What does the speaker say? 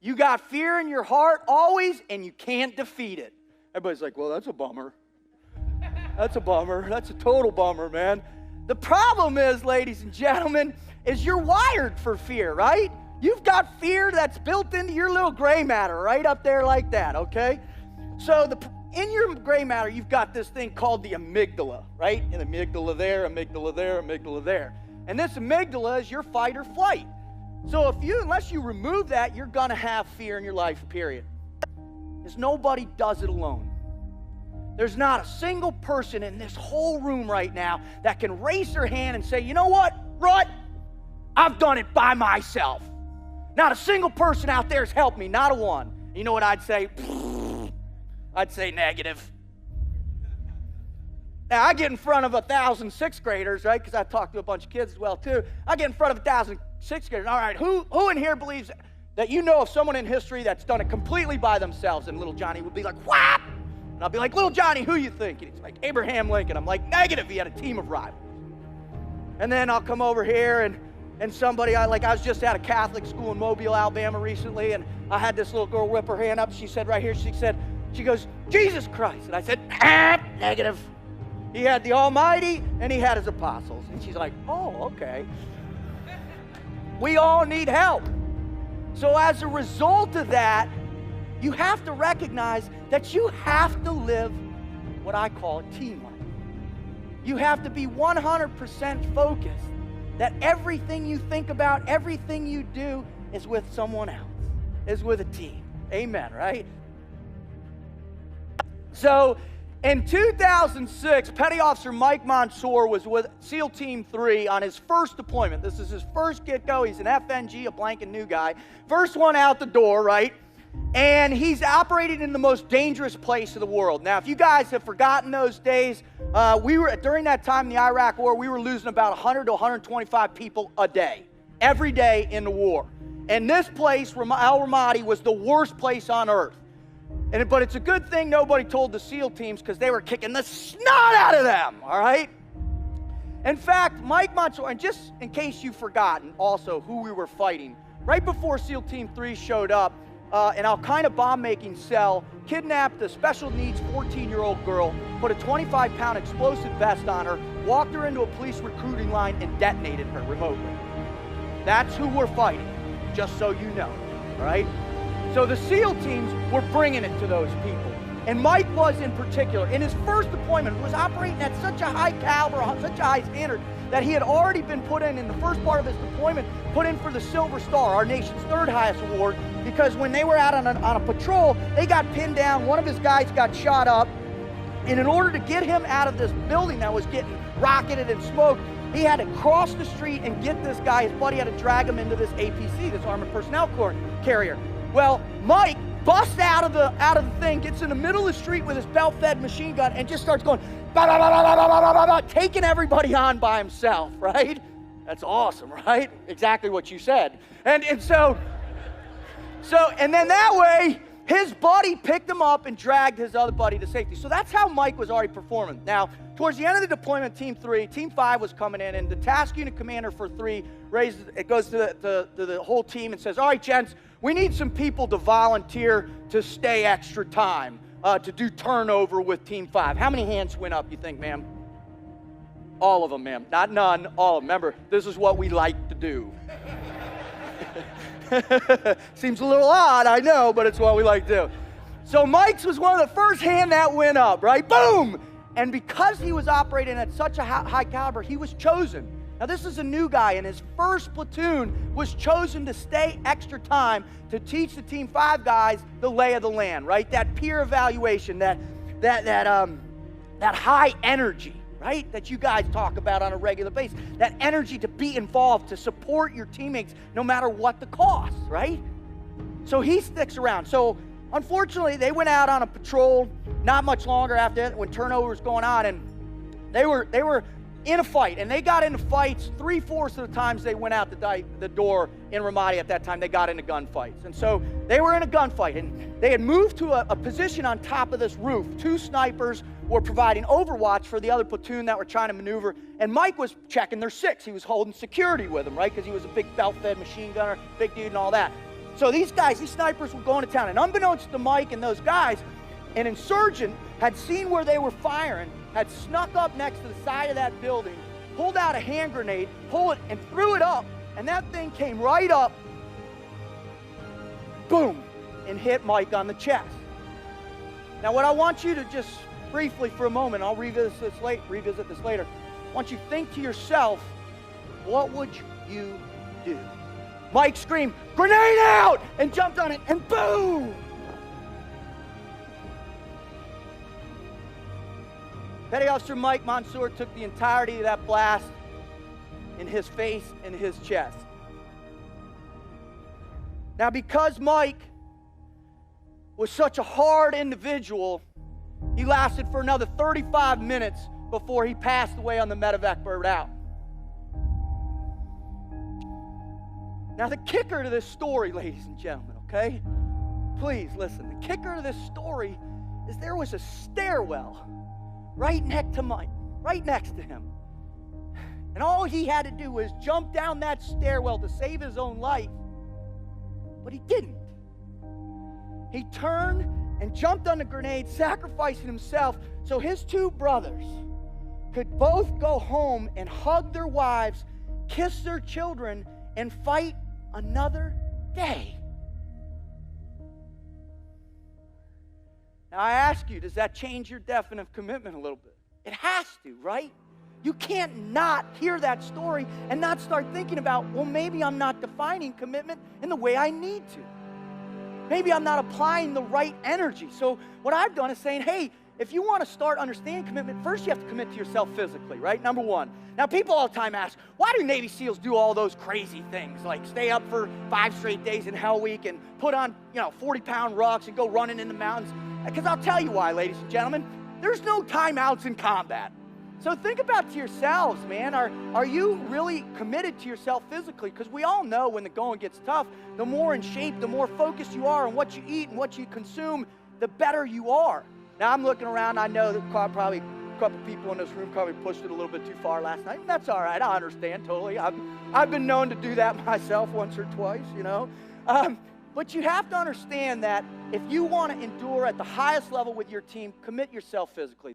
You got fear in your heart always, and you can't defeat it. Everybody's like, well, that's a bummer. That's a bummer. That's a total bummer, man. The problem is, ladies and gentlemen, is you're wired for fear, right? You've got fear that's built into your little gray matter right up there like that, okay? So in your gray matter, you've got this thing called the amygdala, right? And amygdala there, amygdala there, amygdala there. And this amygdala is your fight or flight. So unless you remove that, you're going to have fear in your life, period. Because nobody does it alone. There's not a single person in this whole room right now that can raise their hand and say, you know what, Rut? I've done it by myself. Not a single person out there has helped me, not a one. You know what I'd say? I'd say negative. Now, I get in front of 1,000 sixth graders, right? Because I talk to a bunch of kids as well, too. I get in front of 1,000 sixth graders. All right, who in here believes that you know of someone in history that's done it completely by themselves? And little Johnny would be like, what? And I'll be like, little Johnny, who you think? And he's like, Abraham Lincoln. I'm like, negative. He had a team of rivals. And then I'll come over here and somebody, I was just at a Catholic school in Mobile, Alabama recently, and I had this little girl whip her hand up. She said right here, she goes, Jesus Christ. And I said, negative. He had the Almighty, and he had his apostles. And she's like, oh, okay. We all need help. So as a result of that, you have to recognize that you have to live what I call a team life. You have to be 100% focused that everything you think about, everything you do is with someone else, is with a team. Amen, right? So in 2006, Petty Officer Mike Monsoor was with SEAL Team 3 on his first deployment. This is his first get-go. He's an FNG, a blanket new guy. First one out the door, right? And he's operating in the most dangerous place in the world. Now, if you guys have forgotten those days, during that time in the Iraq War, we were losing about 100 to 125 people a day, every day in the war. And this place, Al Ramadi, was the worst place on earth. But it's a good thing nobody told the SEAL teams because they were kicking the snot out of them, all right? In fact, Mike Monsoor, and just in case you've forgotten also who we were fighting, right before SEAL Team 3 showed up, an Al-Qaeda bomb-making cell kidnapped a special needs 14-year-old girl, put a 25-pound explosive vest on her, walked her into a police recruiting line, and detonated her remotely. That's who we're fighting, just so you know, all right? So the SEAL teams were bringing it to those people. And Mike was in particular, in his first deployment, was operating at such a high caliber, such a high standard, that he had already been put in the first part of his deployment, put in for the Silver Star, our nation's third highest award, because when they were out on a patrol, they got pinned down, one of his guys got shot up, and in order to get him out of this building that was getting rocketed and smoked, he had to cross the street and get this guy. His buddy had to drag him into this APC, this Armored Personnel Carrier. Well, Mike busts out of the thing, gets in the middle of the street with his belt-fed machine gun, and just starts going, bah, bah, bah, bah, bah, bah, bah, bah, taking everybody on by himself, right? That's awesome, right? Exactly what you said. And so then that way, his buddy picked him up and dragged his other buddy to safety. So that's how Mike was already performing. Now, towards the end of the deployment, Team 3, Team 5 was coming in, and the task unit commander for 3 goes to the whole team and says, all right, gents, we need some people to volunteer to stay extra time, to do turnover with Team 5. How many hands went up, you think, ma'am? All of them, ma'am. Not none, all of them. Remember, this is what we like to do. Seems a little odd, I know, but it's what we like to do. So Mike's was one of the first hand that went up, right? Boom! And because he was operating at such a high caliber, he was chosen. Now, this is a new guy, and his first platoon was chosen to stay extra time to teach the Team 5 guys the lay of the land, right? That peer evaluation, that high energy, right? That you guys talk about on a regular basis. That energy to be involved, to support your teammates no matter what the cost, right? So he sticks around. So unfortunately, they went out on a patrol not much longer after that when turnover was going on, and they were in a fight, and they got into fights 3/4 of the times they went out the door in Ramadi at that time. They got into gunfights, and so they were in a gunfight, and they had moved to a position on top of this roof. 2 snipers were providing overwatch for the other platoon that were trying to maneuver, and Mike was checking their 6. He was holding security with them, right, because he was a big belt-fed machine gunner, big dude and all that. So these guys, these snipers were going to town. And unbeknownst to Mike and those guys, an insurgent had seen where they were firing, had snuck up next to the side of that building, pulled out a hand grenade, pulled it, and threw it up. And that thing came right up, boom, and hit Mike on the chest. Now what I want you to just briefly for a moment, I'll revisit this later. I want you to think to yourself, what would you do? Mike screamed, "Grenade out!" and jumped on it, and boom! Petty Officer Mike Monsoor took the entirety of that blast in his face and his chest. Now, because Mike was such a hard individual, he lasted for another 35 minutes before he passed away on the medevac bird out. Now, the kicker to this story, ladies and gentlemen, okay? Please listen. The kicker to this story is there was a stairwell right next to Mike, right next to him. And all he had to do was jump down that stairwell to save his own life, but he didn't. He turned and jumped on the grenade, sacrificing himself so his two brothers could both go home and hug their wives, kiss their children, and fight another day. Now I ask you, does that change your definition of commitment a little bit? It has to, right? You can't not hear that story and not start thinking about, well, maybe I'm not defining commitment in the way I need to. Maybe I'm not applying the right energy. So what I've done is saying, hey, if you want to start understanding commitment, first you have to commit to yourself physically, right? Number one. Now, people all the time ask, why do Navy SEALs do all those crazy things, like stay up for 5 straight days in Hell Week and put on, 40-pound rucks and go running in the mountains? Because I'll tell you why, ladies and gentlemen. There's no timeouts in combat. So think about to yourselves, man. Are you really committed to yourself physically? Because we all know when the going gets tough, the more in shape, the more focused you are on what you eat and what you consume, the better you are. Now, I'm looking around. I know that probably a couple people in this room probably pushed it a little bit too far last night. That's all right. I understand totally. I've been known to do that myself once or twice, But you have to understand that if you want to endure at the highest level with your team, commit yourself physically.